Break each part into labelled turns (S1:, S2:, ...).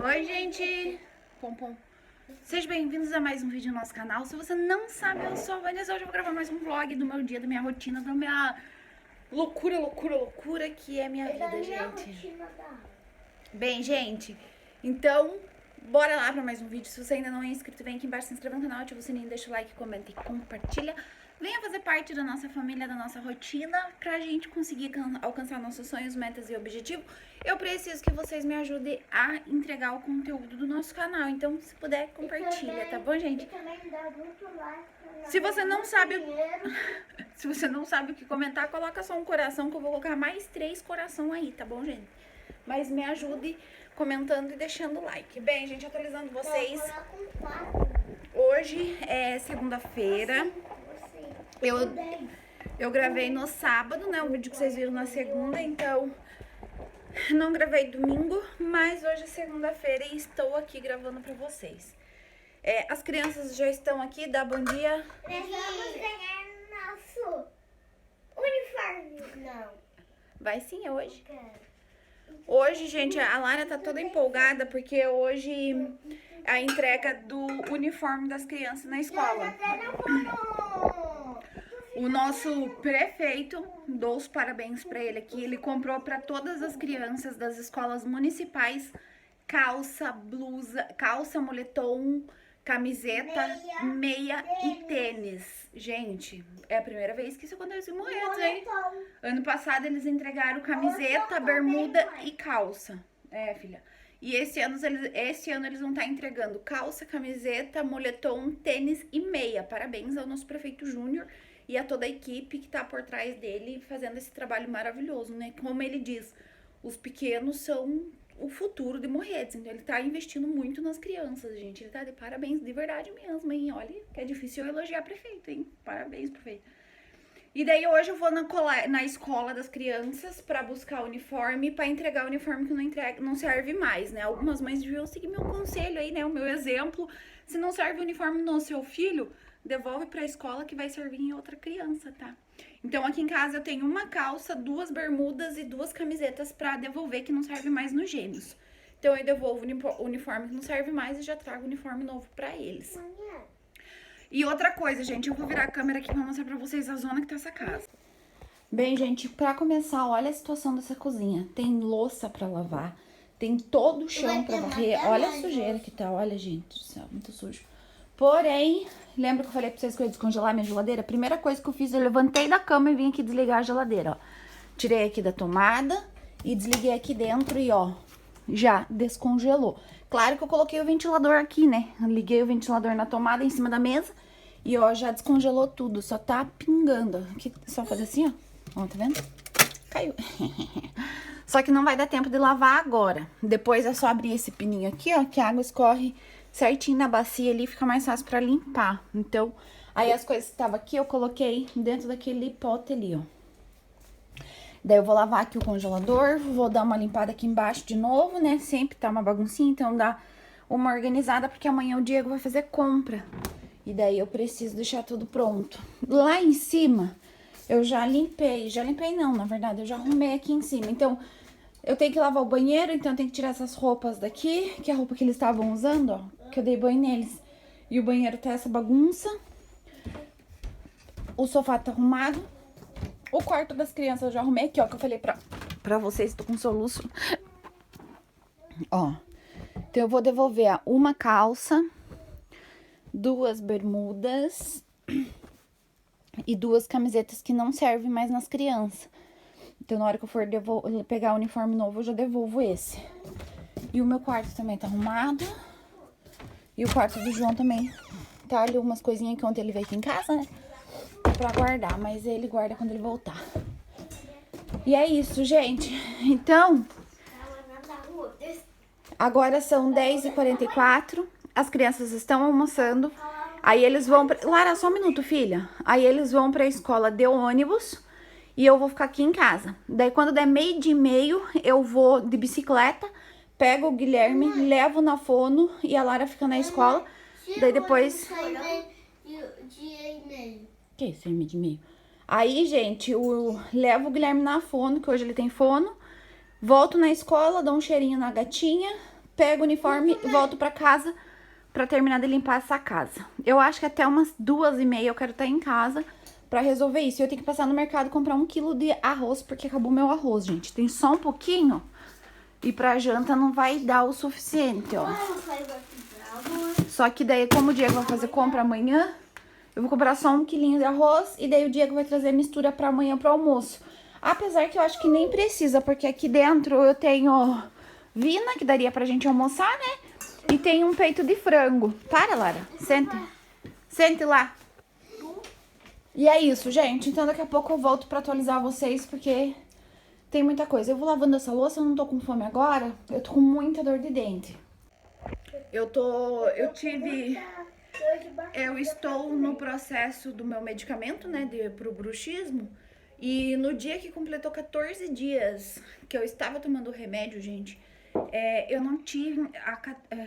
S1: Oi, gente! Pom. Sejam bem-vindos a mais um vídeo no nosso canal. Se você não sabe, eu sou a Vanessa. Hoje eu vou gravar mais um vlog do meu dia, da minha rotina, da minha loucura que é minha vida, gente. Bem, gente, então, bora lá pra mais um vídeo. Se você ainda não é inscrito, vem aqui embaixo, se inscreva no canal, ativa o sininho, deixa o like, comenta e compartilha. Venha fazer parte da nossa família, da nossa rotina, pra gente conseguir alcançar nossos sonhos, metas e objetivos. Eu preciso que vocês me ajudem a entregar o conteúdo do nosso canal. Então, se puder, compartilha, tá bom, gente? Se você não sabe, se você não sabe o que comentar, coloca só um coração que eu vou colocar mais 3 coração aí, tá bom, gente? Mas me ajude comentando e deixando o like. Bem, gente, atualizando vocês. Hoje é segunda-feira. Eu gravei no sábado, né? O vídeo que vocês viram na segunda, então não gravei domingo, mas hoje é segunda-feira e estou aqui gravando pra vocês. As crianças já estão aqui, dá bom dia.
S2: Nós vamos ganhar nosso uniforme. Não.
S1: Vai sim, é hoje.
S2: Eu quero.
S1: Hoje, gente, a Lara tá toda empolgada porque hoje é a entrega do uniforme das crianças na escola. O nosso prefeito, dou os parabéns pra ele aqui, ele comprou pra todas as crianças das escolas municipais calça, blusa, calça, moletom, camiseta, meia e tênis. Gente, é a primeira vez que isso acontece em Morretes, hein? Ano passado eles entregaram camiseta, bermuda e calça. É, filha. E esse ano eles vão estar entregando calça, camiseta, moletom, tênis e meia. Parabéns ao nosso prefeito Júnior e a toda a equipe que tá por trás dele fazendo esse trabalho maravilhoso, né? Como ele diz, os pequenos são o futuro de Morretes, então ele tá investindo muito nas crianças, gente. Ele tá de parabéns, de verdade mesmo, hein? Olha, que é difícil eu elogiar prefeito, hein? Parabéns, prefeito. E daí hoje eu vou na escola das crianças pra buscar o uniforme, pra entregar o uniforme que não serve mais, né? Algumas mães deviam seguir meu conselho aí, né? O meu exemplo. Se não serve o uniforme no seu filho, devolve pra escola que vai servir em outra criança, tá? Então aqui em casa eu tenho uma calça, 2 bermudas e 2 camisetas pra devolver que não serve mais nos gêmeos. Então eu devolvo o uniforme que não serve mais e já trago o uniforme novo pra eles. E outra coisa, gente, eu vou virar a câmera aqui pra mostrar pra vocês a zona que tá essa casa. Bem, gente, pra começar, olha a situação dessa cozinha. Tem louça pra lavar, tem todo o chão pra varrer. Olha a sujeira que tá, olha, gente do céu, muito sujo. Porém, lembra que eu falei pra vocês que eu ia descongelar minha geladeira? A primeira coisa que eu fiz, eu levantei da cama e vim aqui desligar a geladeira, ó. Tirei aqui da tomada e desliguei aqui dentro e, ó, já descongelou. Claro que eu coloquei o ventilador aqui, né? Eu liguei o ventilador na tomada em cima da mesa e, ó, já descongelou tudo. Só tá pingando. Aqui, só fazer assim, ó. Ó, tá vendo? Caiu. Só que não vai dar tempo de lavar agora. Depois é só abrir esse pininho aqui, ó, que a água escorre certinho na bacia ali, fica mais fácil pra limpar. Então, aí as coisas que estavam aqui, eu coloquei dentro daquele pote ali, ó. Daí eu vou lavar aqui o congelador, vou dar uma limpada aqui embaixo de novo, né? Sempre tá uma baguncinha, então dá uma organizada, porque amanhã o Diego vai fazer compra. E daí eu preciso deixar tudo pronto. Lá em cima, eu já limpei não, na verdade, eu já arrumei aqui em cima. Então, eu tenho que lavar o banheiro, então eu tenho que tirar essas roupas daqui, que é a roupa que eles estavam usando, ó, que eu dei banho neles. E o banheiro tá essa bagunça. O sofá tá arrumado. O quarto das crianças eu já arrumei aqui, ó, que eu falei pra vocês, tô com soluço. Ó, então eu vou devolver uma calça, 2 bermudas e 2 camisetas que não servem mais nas crianças. Então, na hora que eu for pegar o uniforme novo, eu já devolvo esse. E o meu quarto também tá arrumado. E o quarto do João também tá ali umas coisinhas que ontem ele veio aqui em casa, né? Pra guardar, mas ele guarda quando ele voltar. E é isso, gente. Então, agora são 10h44. As crianças estão almoçando. Aí eles vão pra... Lara, só um minuto, filha. Aí eles vão pra escola de ônibus. E eu vou ficar aqui em casa. Daí, quando der 12h30, eu vou de bicicleta, pego o Guilherme, levo na fono e a Lara fica na escola. Daí depois... Que isso, 1h30? Aí, gente, eu levo o Guilherme na fono, que hoje ele tem fono. Volto na escola, dou um cheirinho na gatinha, pego o uniforme e volto pra casa pra terminar de limpar essa casa. Eu acho que até umas 2h30 eu quero estar em casa pra resolver isso. Eu tenho que passar no mercado e comprar 1 quilo de arroz, porque acabou meu arroz, gente. Tem só um pouquinho e pra janta não vai dar o suficiente, ó. Só que daí, como o Diego vai fazer compra amanhã, eu vou comprar só 1 quilinho de arroz e daí o Diego vai trazer a mistura pra amanhã pro almoço. Apesar que eu acho que nem precisa, porque aqui dentro eu tenho vina, que daria pra gente almoçar, né? E tem um peito de frango. Para, Lara. Sente. Sente lá. E é isso, gente. Então daqui a pouco eu volto pra atualizar vocês, porque tem muita coisa. Eu vou lavando essa louça, eu não tô com fome agora. Eu tô com muita dor de dente. Eu estou no processo do meu medicamento, né, pro bruxismo. E no dia que completou 14 dias que eu estava tomando o remédio, gente, eu não tive,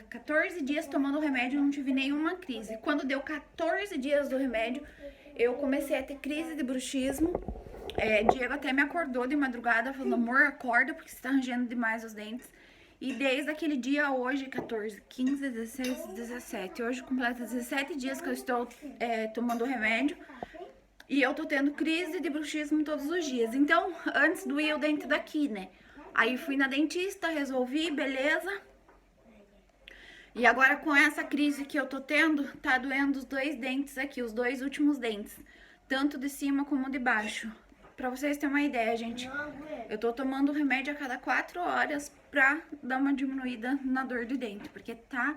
S1: 14 dias tomando o remédio, eu não tive nenhuma crise. Quando deu 14 dias do remédio, eu comecei a ter crise de bruxismo. Diego até me acordou de madrugada, falando, amor, acorda, porque você tá rangendo demais os dentes. E desde aquele dia, hoje, 14, 15, 16, 17, hoje completa 17 dias que eu estou tomando o remédio. E eu tô tendo crise de bruxismo todos os dias. Então, antes doía o dente daqui, né? Aí fui na dentista, resolvi, beleza. E agora com essa crise que eu tô tendo, tá doendo os 2 dentes aqui, os 2 últimos dentes. Tanto de cima como de baixo. Pra vocês terem uma ideia, gente, eu tô tomando remédio a cada 4 horas pra dar uma diminuída na dor de dente. Porque tá...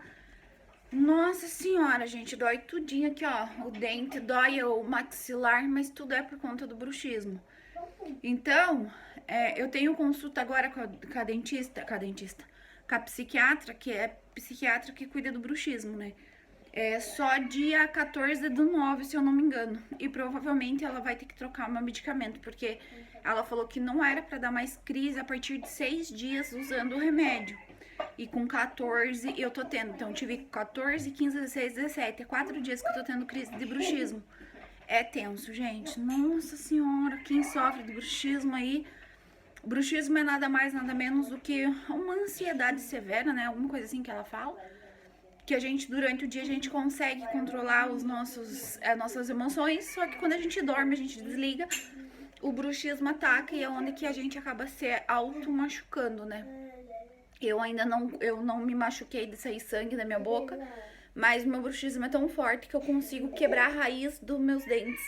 S1: Nossa senhora, gente, dói tudinho aqui, ó. O dente, dói o maxilar, mas tudo é por conta do bruxismo. Então, eu tenho consulta agora com a psiquiatra, que é psiquiatra que cuida do bruxismo, né? Só dia 14/9, se eu não me engano. E provavelmente ela vai ter que trocar o meu medicamento, porque ela falou que não era pra dar mais crise a partir de 6 dias usando o remédio. E com 14 eu tô tendo. Então, tive 14, 15, 16, 17. É 4 dias que eu tô tendo crise de bruxismo. É tenso, gente. Nossa senhora, quem sofre de bruxismo aí... O bruxismo é nada mais, nada menos do que uma ansiedade severa, né? Alguma coisa assim que ela fala. Que a gente, durante o dia, a gente consegue controlar as nossas emoções. Só que quando a gente dorme, a gente desliga. O bruxismo ataca e é onde que a gente acaba se auto-machucando, né? Eu ainda não me machuquei de sair sangue da minha boca. Mas o meu bruxismo é tão forte que eu consigo quebrar a raiz dos meus dentes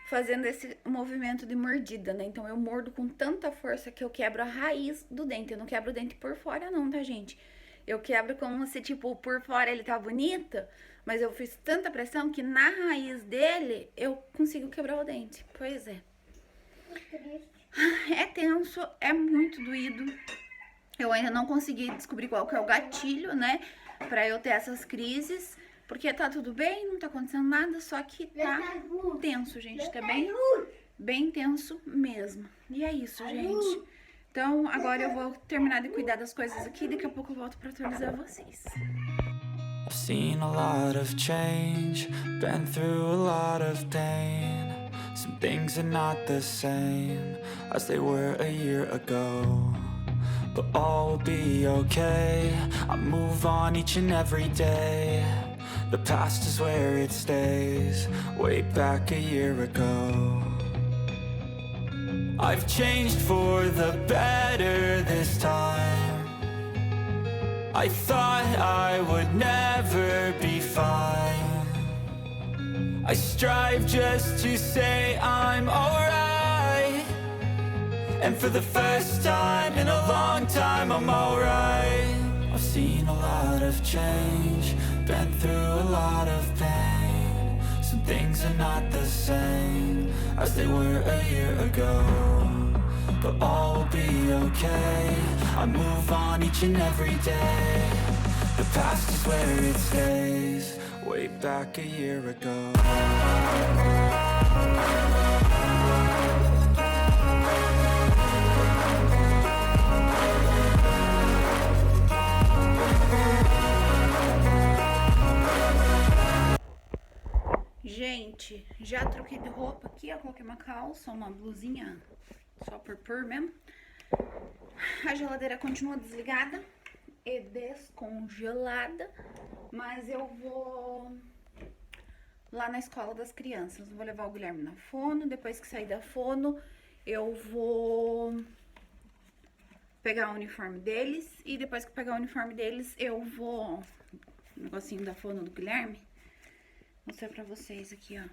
S1: fazendo esse movimento de mordida, né? Então eu mordo com tanta força que eu quebro a raiz do dente. Eu não quebro o dente por fora não, tá, gente? Eu quebro como se, tipo, por fora ele tá bonito, mas eu fiz tanta pressão que na raiz dele eu consigo quebrar o dente. Pois é. É tenso, é muito doído. Eu ainda não consegui descobrir qual que é o gatilho, né? Pra eu ter essas crises. Porque tá tudo bem, não tá acontecendo nada, só que tá tenso, gente. Tá bem tenso mesmo. E é isso, gente. Então, agora eu vou terminar de cuidar das coisas aqui. Daqui a pouco eu volto pra atualizar vocês.
S3: I've seen a lot of change, been through a lot of pain. Some things are not the same as they were a year ago. But all will be okay, I move on each and every day. The past is where it stays, way back a year ago. I've changed for the better this time. I thought I would never be fine. I strive just to say I'm alright. And for the first time in a long time I'm alright. I've seen a lot of change, been through a lot of pain. Some things are not the same as they were a year ago. But all will be okay, I move on each and every day. The past is where it stays, way back a year ago.
S1: Gente, já troquei de roupa aqui, ó, coloquei uma calça, uma blusinha só por mesmo. A geladeira continua desligada e descongelada, mas eu vou lá na escola das crianças. Vou levar o Guilherme na fono, depois que sair da fono, eu vou pegar o uniforme deles, e depois que pegar o uniforme deles, eu vou... O negocinho da fono do Guilherme, vou mostrar pra vocês aqui, ó.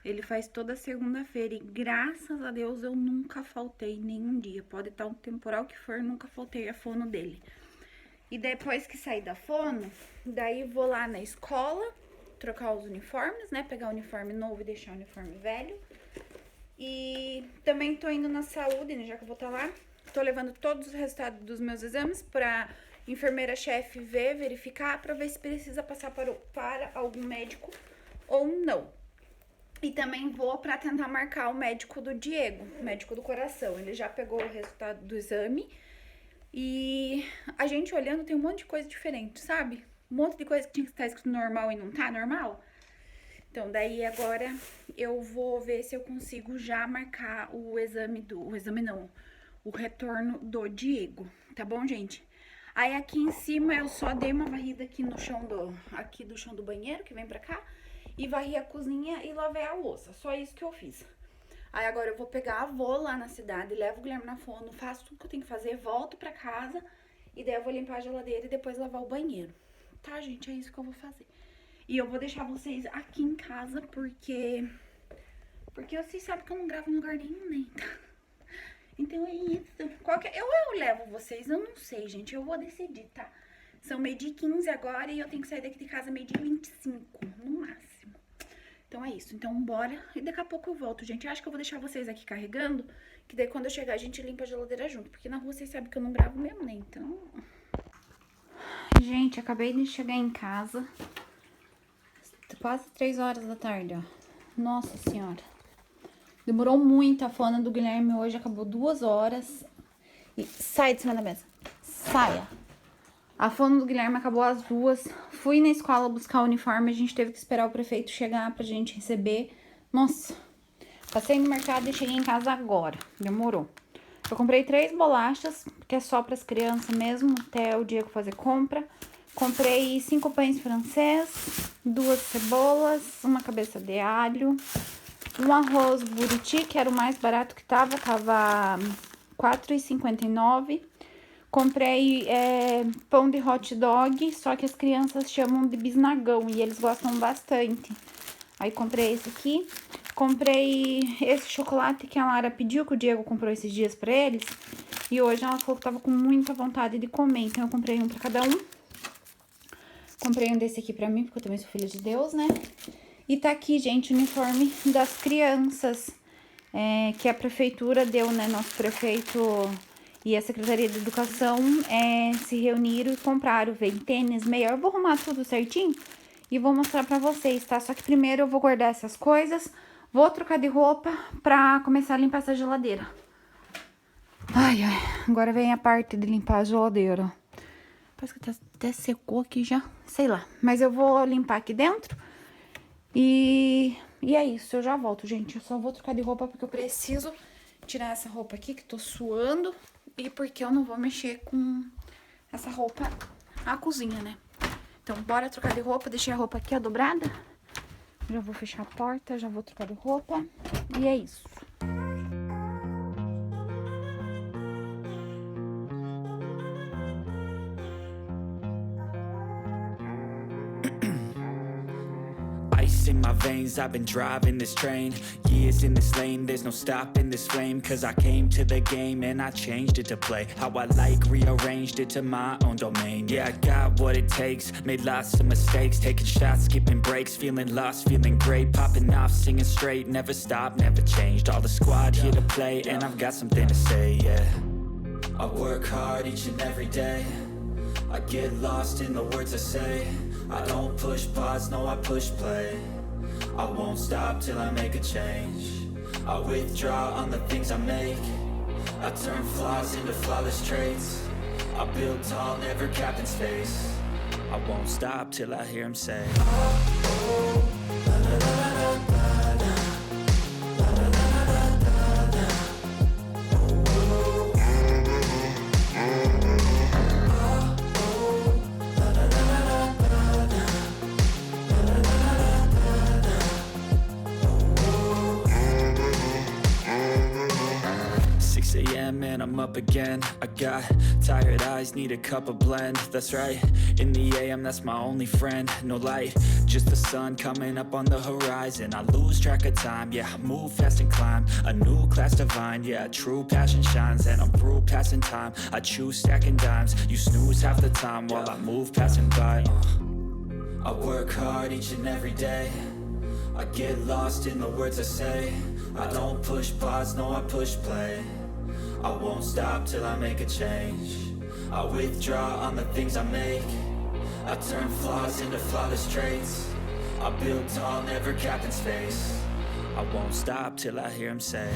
S1: Ele faz toda segunda-feira e graças a Deus eu nunca faltei nenhum dia. Pode estar um temporal que for, nunca faltei a fono dele. E depois que sair da fono, daí vou lá na escola, trocar os uniformes, né? Pegar o uniforme novo e deixar o uniforme velho. E também tô indo na saúde, né? Já que eu vou estar lá. Tô levando todos os resultados dos meus exames pra enfermeira-chefe ver, verificar, pra ver se precisa passar para algum médico ou não. E também vou pra tentar marcar o médico do Diego, médico do coração. Ele já pegou o resultado do exame e a gente olhando tem um monte de coisa diferente, sabe? Um monte de coisa que tinha que estar escrito normal e não tá normal. Então, daí agora eu vou ver se eu consigo já marcar o exame o retorno do Diego, tá bom, gente? Aí aqui em cima eu só dei uma varrida aqui no chão do chão do banheiro, que vem pra cá. E varri a cozinha e lavei a louça. Só isso que eu fiz. Aí agora eu vou pegar, vou lá na cidade, levo o Guilherme na fono, faço tudo que eu tenho que fazer, volto pra casa. E daí eu vou limpar a geladeira e depois lavar o banheiro. Tá, gente? É isso que eu vou fazer. E eu vou deixar vocês aqui em casa porque vocês sabem que eu não gravo em lugar nenhum, né? Então é isso. Eu levo vocês, eu não sei, gente. Eu vou decidir, tá? São 12h15 agora e eu tenho que sair daqui de casa 12h25, no máximo. Então é isso, então bora. E daqui a pouco eu volto, gente. Eu acho que eu vou deixar vocês aqui carregando, que daí quando eu chegar a gente limpa a geladeira junto. Porque na rua vocês sabem que eu não gravo mesmo, né? Então... Gente, acabei de chegar em casa. Quase 3 horas da tarde, ó. Nossa senhora. Demorou muito a fono do Guilherme hoje, acabou 2 horas. E sai de cima da mesa. Saia. A fono do Guilherme acabou às 2. Fui na escola buscar o uniforme, a gente teve que esperar o prefeito chegar pra gente receber. Nossa, passei no mercado e cheguei em casa agora. Demorou. Eu comprei 3 bolachas, que é só pras crianças mesmo, até o Diego fazer compra. Comprei 5 pães francês, 2 cebolas, uma cabeça de alho, um arroz buriti, que era o mais barato que tava R$ 4,59. Comprei pão de hot dog, só que as crianças chamam de bisnagão e eles gostam bastante. Aí comprei esse aqui. Comprei esse chocolate que a Lara pediu, que o Diego comprou esses dias pra eles. E hoje ela falou que tava com muita vontade de comer, então eu comprei um pra cada um. Comprei um desse aqui pra mim, porque eu também sou filha de Deus, né? E tá aqui, gente, o uniforme das crianças, que a prefeitura deu, né? Nosso prefeito... E a Secretaria de Educação se reuniram e compraram, veio tênis, meia. Eu vou arrumar tudo certinho e vou mostrar pra vocês, tá? Só que primeiro eu vou guardar essas coisas, vou trocar de roupa pra começar a limpar essa geladeira. Ai, ai, agora vem a parte de limpar a geladeira. Parece que até secou aqui já, sei lá. Mas eu vou limpar aqui dentro e é isso, eu já volto, gente. Eu só vou trocar de roupa porque eu preciso tirar essa roupa aqui que tô suando. E porque eu não vou mexer com essa roupa na cozinha, né? Então, bora trocar de roupa. Deixei a roupa aqui, ó, dobrada. Já vou fechar a porta, já vou trocar de roupa. E é isso.
S3: Ice in my veins, I've been driving this train. Years in this lane, there's no stopping this flame. Cause I came to the game and I changed it to play how I like, rearranged it to my own domain. Yeah, I got what it takes, made lots of mistakes. Taking shots, skipping breaks, feeling lost, feeling great. Popping off, singing straight, never stopped, never changed. All the squad here to play and I've got something to say, yeah. I work hard each and every day. I get lost in the words I say. I don't push pause, no I push play. I won't stop till I make a change. I withdraw on the things I make. I turn flaws into flawless traits. I build tall, never capped in space. I won't stop till I hear him say, oh, la, la, la, la, la, la. I'm up again. I got tired eyes, need a cup of blend. That's right, in the AM, that's my only friend. No light, just the sun coming up on the horizon. I lose track of time, yeah, I move fast and climb. A new class divine, yeah, true passion shines. And I'm through passing time, I choose stacking dimes. You snooze half the time while I move passing by. I work hard each and every day. I get lost in the words I say. I don't push pause, no I push play. I won't stop till I make a change. I withdraw on the things I make. I turn flaws into flawless traits. I build tall, never capped in space. I won't stop till I hear him say,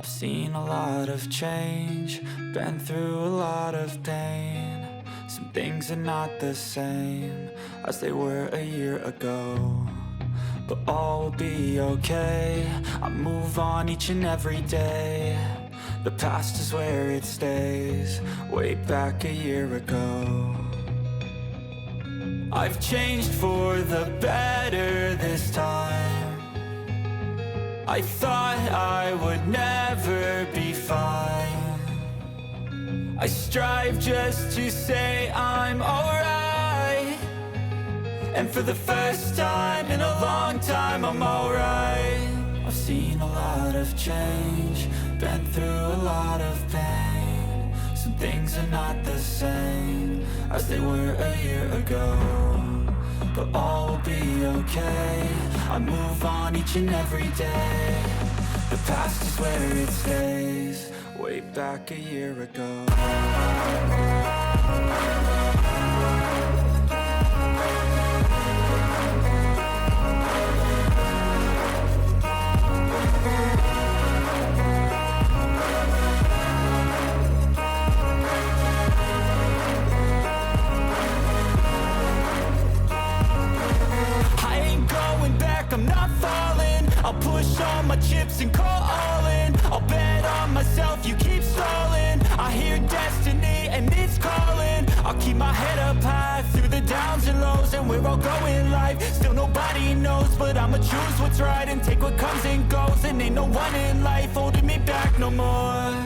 S3: seen a lot of change, been through a lot of pain. Some things are not the same as they were a year ago, but all will be okay. I move on each and every day. The past is where it stays, way back a year ago. I've changed for the better this time. I thought I would never be fine. I strive just to say I'm alright. And for the first time in a long time, I'm alright. I've seen a lot of change, been through a lot of pain. Some things are not the same as they were a year ago, but all will be okay. I move on each and every day. The past is where it stays, way back a year ago. I'm not falling. I'll push all my chips and call all in. I'll bet on myself, you keep stalling. I hear destiny and it's calling. I'll keep my head up high through the downs and lows. And we're all going live, still nobody knows. But I'ma choose what's right and take what comes and goes. And ain't no one in life holding me back no more.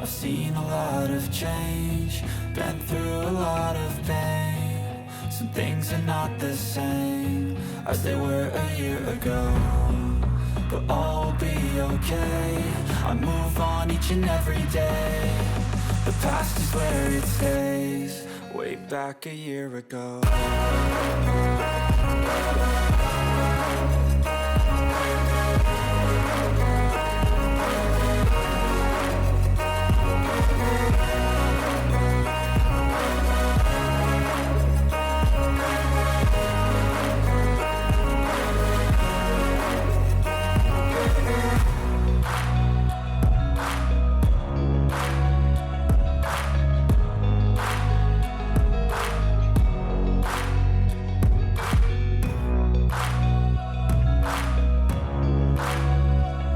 S3: I've seen a lot of change, been through a lot of pain. Some things are not the same as they were a year ago, but all will be okay. I move on each and every day. The past is where it stays, way back a year ago.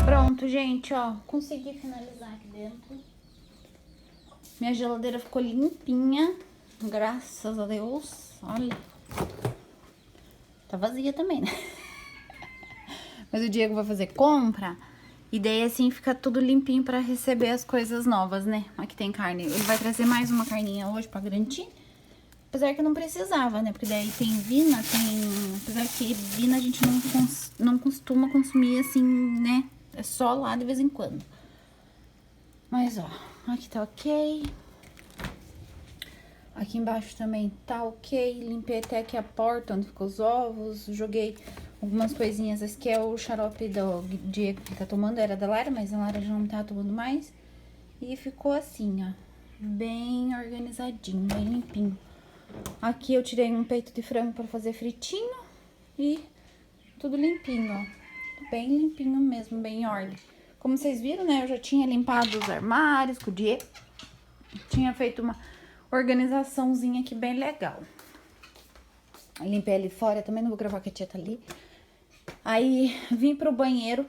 S1: Pronto, gente, ó, consegui finalizar aqui dentro. Minha geladeira ficou limpinha, graças a Deus. Olha, tá vazia também, né? Mas o Diego vai fazer compra e daí assim fica tudo limpinho pra receber as coisas novas, né? Aqui tem carne, ele vai trazer mais uma carninha hoje pra garantir. Apesar que não precisava, né? Porque daí tem vina, tem... Apesar que vina a gente não costuma consumir assim, né? É só lá de vez em quando. Mas, ó, aqui tá ok. Aqui embaixo também tá ok. Limpei até aqui a porta onde ficou os ovos. Joguei algumas coisinhas. Esse aqui é o xarope do Diego que fica tomando. Era da Lara, mas a Lara já não tá tomando mais. E ficou assim, ó. Bem organizadinho, bem limpinho. Aqui eu tirei um peito de frango pra fazer fritinho. E tudo limpinho, ó. Bem limpinho mesmo, bem em ordem. Como vocês viram, né? Eu já tinha limpado os armários com o Diego. Tinha feito uma organizaçãozinha aqui bem legal. Limpei ali fora, também não vou gravar que a tia tá ali. Aí vim pro banheiro,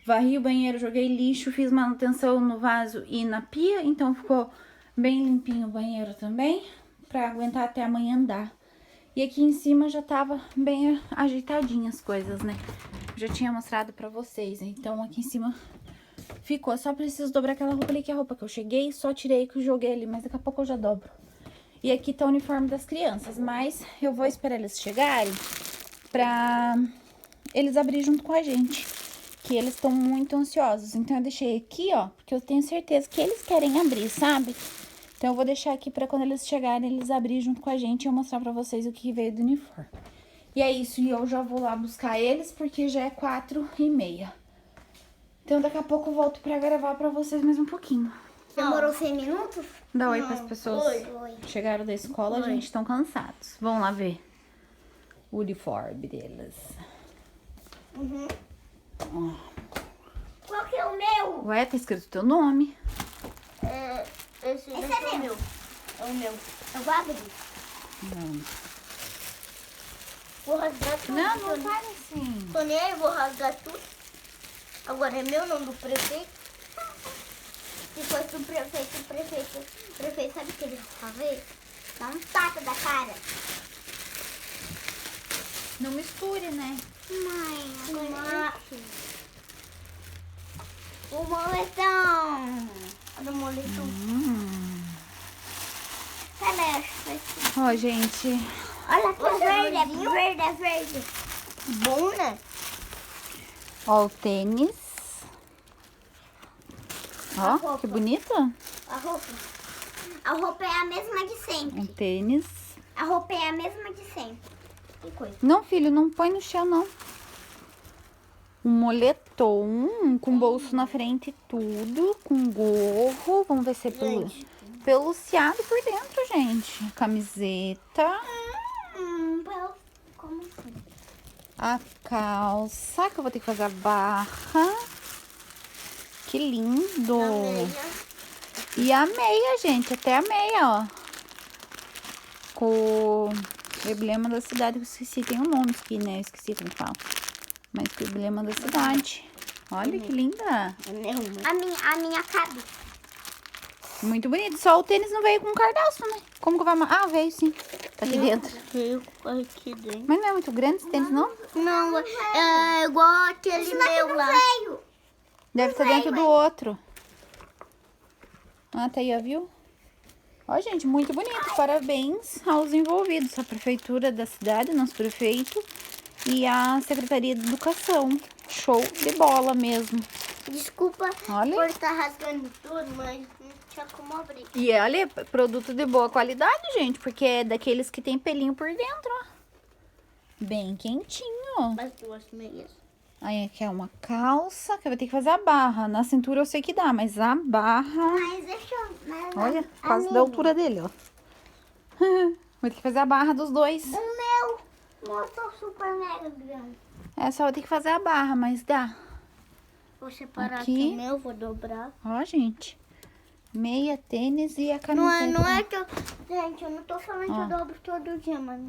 S1: varri o banheiro, joguei lixo, fiz manutenção no vaso e na pia, então ficou bem limpinho o banheiro também, pra aguentar até amanhã andar. E aqui em cima já tava bem ajeitadinhas as coisas, né? Já tinha mostrado pra vocês, então aqui em cima ficou. Só preciso dobrar aquela roupa ali, que é a roupa que eu cheguei, só tirei que eu joguei ali, mas daqui a pouco eu já dobro. E aqui tá o uniforme das crianças, mas eu vou esperar eles chegarem pra eles abrirem junto com a gente, que eles estão muito ansiosos. Então eu deixei aqui, ó, porque eu tenho certeza que eles querem abrir, sabe? Então eu vou deixar aqui pra quando eles chegarem, eles abrirem junto com a gente e eu mostrar pra vocês o que veio do uniforme. E é isso, e eu já vou lá buscar eles, porque já é 4h30. Então daqui a pouco eu volto pra gravar pra vocês mais um pouquinho.
S2: Demorou 100 minutos?
S1: Dá oi pras pessoas.
S2: Oi.
S1: Chegaram da escola, gente, estão cansados. Vamos lá ver o uniforme deles.
S2: Uhum.
S1: Ó.
S2: Qual que é o meu?
S1: Ué, tá escrito teu nome.
S2: Esse é meu. É o meu. Eu vou abrir.
S1: Não,
S2: Vou rasgar tudo.
S1: não faz assim.
S2: Tô nem aí, vou rasgar tudo. Agora é meu nome do prefeito. Se fosse do prefeito, o prefeito sabe o que ele vai fazer? Dá um tapa da cara.
S1: Não misture, né?
S2: Mãe, agora o moletão. Olha o moletom. Cadê?
S1: Ó, gente.
S2: Olha aqui, é verde. Bom, né?
S1: Ó, o tênis.
S2: A
S1: Ó,
S2: roupa.
S1: que bonito.
S2: A roupa. A roupa é a mesma de sempre.
S1: Um tênis.
S2: A roupa é a mesma de sempre. Que coisa.
S1: Não, filho, não põe no chão, não. Um moletom com bolso na frente e tudo. Com gorro. Vamos ver se é peluciado por dentro, gente. Camiseta.
S2: Como assim?
S1: A calça, que eu vou ter que fazer a barra. Que lindo.
S2: A meia.
S1: E a meia, gente. Até a meia, ó. Com o emblema da cidade. Eu esqueci, tem um nome aqui, né? Eu esqueci como fala. Mas com o emblema da cidade. Olha que linda.
S2: A minha cabe.
S1: Muito bonito. Só o tênis não veio com cadastro, né? Como que vai... Ah, veio sim. Tá aqui dentro.
S2: Veio aqui dentro.
S1: Mas não é muito grande esse tênis, não?
S2: Não, é igual aquele meu lá.
S1: Deve estar dentro do outro. Ah, tá aí, ó, viu? Ó, gente, muito bonito. Parabéns aos envolvidos. A prefeitura da cidade, nosso prefeito, e a Secretaria de Educação. Show de bola mesmo.
S2: Desculpa
S1: Olha.
S2: por estar rasgando tudo, mas não tinha como abrir.
S1: E olha, produto de boa qualidade, gente, porque é daqueles que tem pelinho por dentro, ó. Bem quentinho.
S2: As duas meias.
S1: Aí aqui é uma calça, que eu vou ter que fazer a barra. Na cintura eu sei que dá, mas a barra...
S2: Mas deixa eu...
S1: Olha, quase da altura dele, ó. Vou ter que fazer a barra dos dois.
S2: O meu mostrou super mega grande.
S1: É, só vou ter que fazer a barra, mas dá.
S2: Vou separar
S1: Aqui.
S2: aqui o meu, vou dobrar.
S1: Ó, gente. Meia, tênis e a camiseta.
S2: Não é que eu... Gente, eu não tô falando que
S1: Ó.
S2: eu dobro todo dia, mas...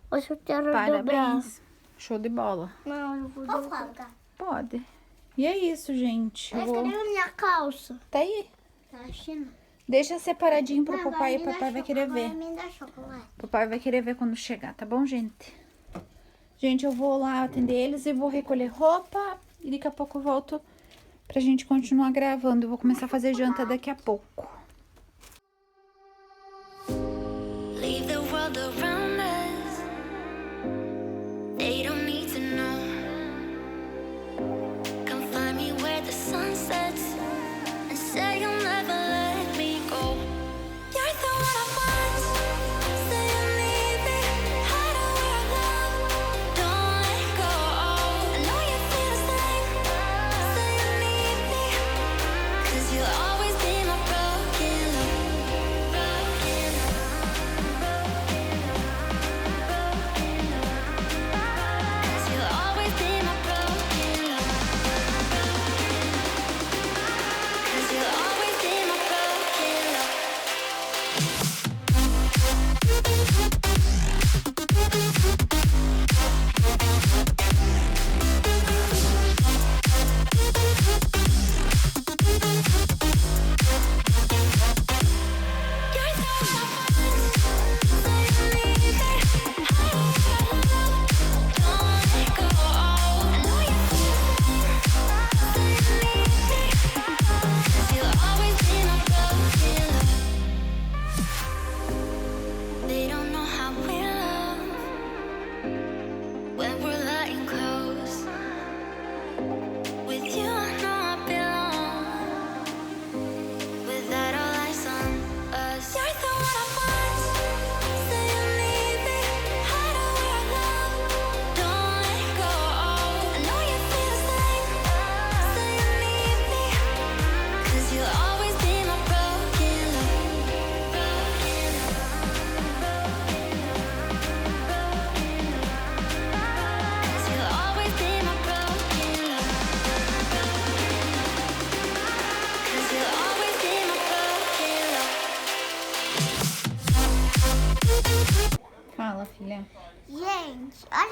S2: Hoje eu quero dobrar.
S1: Parabéns. Show de bola.
S2: Não, eu vou dobrar.
S1: Pode. E é isso, gente. Eu
S2: Mas
S1: vou...
S2: cadê a minha calça?
S1: Tá aí.
S2: Tá achando?
S1: Deixa separadinho pro papai e o papai vai querer ver.
S2: Me dá chocolate.
S1: Papai vai querer ver quando chegar, tá bom, gente? Gente, eu vou lá atender eles e vou recolher roupa. E daqui a pouco eu volto pra gente continuar gravando. Eu vou começar a fazer janta daqui a pouco.
S4: Leave the world around us. They don't need to know. Come find me where the sun sets and say you'll never let me go. You're the one I want. Say you need me. Hide away our love. Don't let go. I know you feel the same. Say you need me. 'Cause you'll always be my broken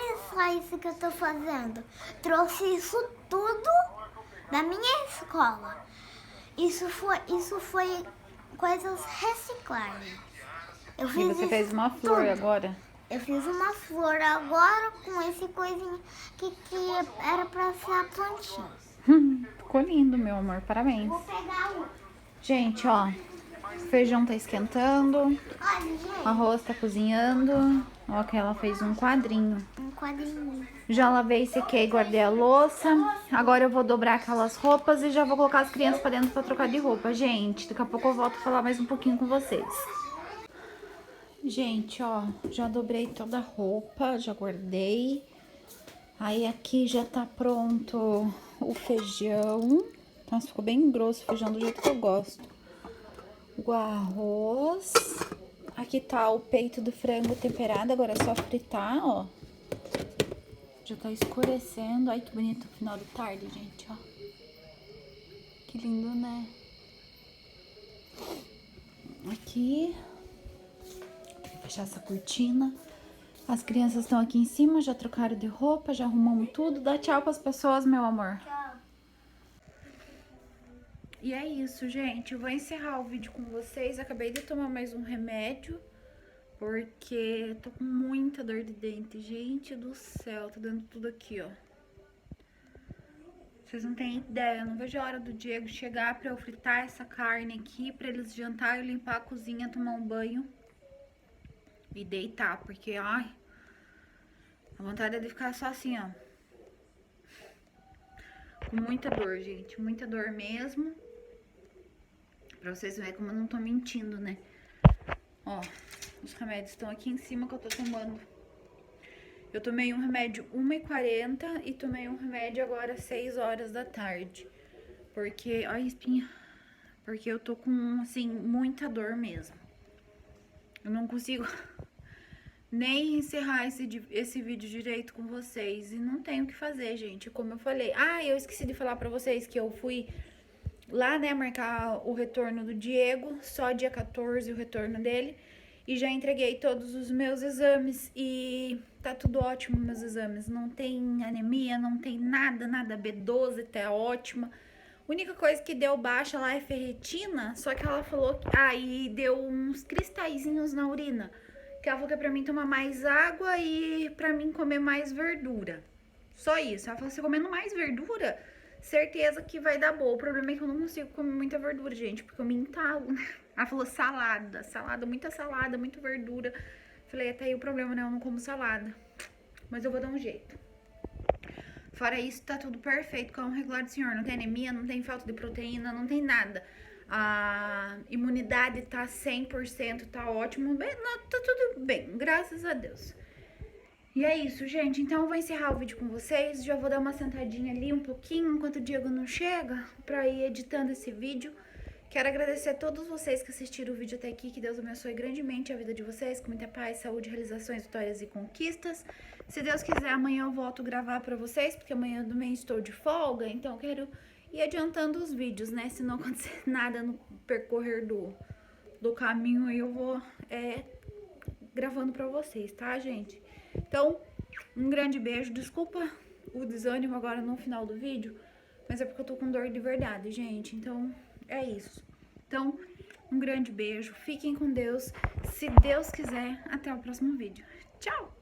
S2: olha só isso que eu tô fazendo. Trouxe isso tudo da minha escola. Isso foi coisas recicladas. Eu
S1: E
S2: fiz
S1: você
S2: isso
S1: fez uma flor
S2: tudo.
S1: agora.
S2: Eu fiz uma flor agora com esse coisinho que era pra ser a plantinha.
S1: Ficou lindo, meu amor. Parabéns.
S2: Vou pegar um.
S1: Gente, ó. O feijão tá esquentando.
S2: Olha, gente.
S1: O arroz tá cozinhando. Ó, que ela fez um quadrinho.
S2: Um quadrinho.
S1: Já lavei, sequei, guardei a louça. Agora eu vou dobrar aquelas roupas e já vou colocar as crianças pra dentro pra trocar de roupa. Gente, daqui a pouco eu volto a falar mais um pouquinho com vocês. Gente, ó, já dobrei toda a roupa, já guardei. Aí aqui já tá pronto o feijão. Nossa, ficou bem grosso o feijão do jeito que eu gosto. O arroz. Aqui tá o peito do frango temperado, agora é só fritar, ó. Já tá escurecendo. Ai, que bonito o final de tarde, gente, ó. Que lindo, né? Aqui. Vou fechar essa cortina. As crianças estão aqui em cima, já trocaram de roupa, já arrumamos tudo. Dá tchau pras pessoas, meu amor.
S2: Tchau.
S1: E é isso, gente. Eu vou encerrar o vídeo com vocês. Acabei de tomar mais um remédio, porque eu tô com muita dor de dente. Gente do céu, tá dando tudo aqui, ó. Vocês não têm ideia. Eu não vejo a hora do Diego chegar pra eu fritar essa carne aqui, pra eles jantarem, limpar a cozinha, tomar um banho e deitar. Porque, ai, a vontade é de ficar só assim, ó. Com muita dor, gente. Muita dor mesmo. Pra vocês verem como eu não tô mentindo, né? Ó, os remédios estão aqui em cima que eu tô tomando. Eu tomei um remédio 1h40 e tomei um remédio agora 6 horas da tarde. Porque, olha a espinha. Porque eu tô com, assim, muita dor mesmo. Eu não consigo nem encerrar esse vídeo direito com vocês. E não tenho o que fazer, gente. Como eu falei. Ah, eu esqueci de falar pra vocês que eu fui lá, né, marcar o retorno do Diego. Só dia 14 o retorno dele. E já entreguei todos os meus exames. E tá tudo ótimo, meus exames. Não tem anemia, não tem nada, nada. B12 tá ótima. A única coisa que deu baixa lá é ferritina. Só que ela falou que... Ah, e deu uns cristalzinhos na urina. Que ela falou que é pra mim tomar mais água e pra mim comer mais verdura. Só isso. Ela falou, você comendo mais verdura, certeza que vai dar boa. O problema é que eu não consigo comer muita verdura, gente, porque eu me entalo. Ela falou salada, salada, muita verdura. Falei, até aí o problema, né? Eu não como salada. Mas eu vou dar um jeito. Fora isso, tá tudo perfeito com o regular do senhor. Não tem anemia, não tem falta de proteína, não tem nada. A imunidade tá 100%, tá ótimo. Bem, não, tá tudo bem, graças a Deus. E é isso, gente. Então eu vou encerrar o vídeo com vocês. Já vou dar uma sentadinha ali um pouquinho, enquanto o Diego não chega, pra ir editando esse vídeo. Quero agradecer a todos vocês que assistiram o vídeo até aqui. Que Deus abençoe grandemente a vida de vocês, com muita paz, saúde, realizações, vitórias e conquistas. Se Deus quiser, amanhã eu volto a gravar pra vocês, porque amanhã também estou de folga. Então eu quero ir adiantando os vídeos, né? Se não acontecer nada no percorrer do caminho, aí eu vou gravando pra vocês, tá, gente? Então, um grande beijo. Desculpa o desânimo agora no final do vídeo, mas é porque eu tô com dor de verdade, gente. Então, é isso. Então, um grande beijo. Fiquem com Deus. Se Deus quiser, até o próximo vídeo. Tchau!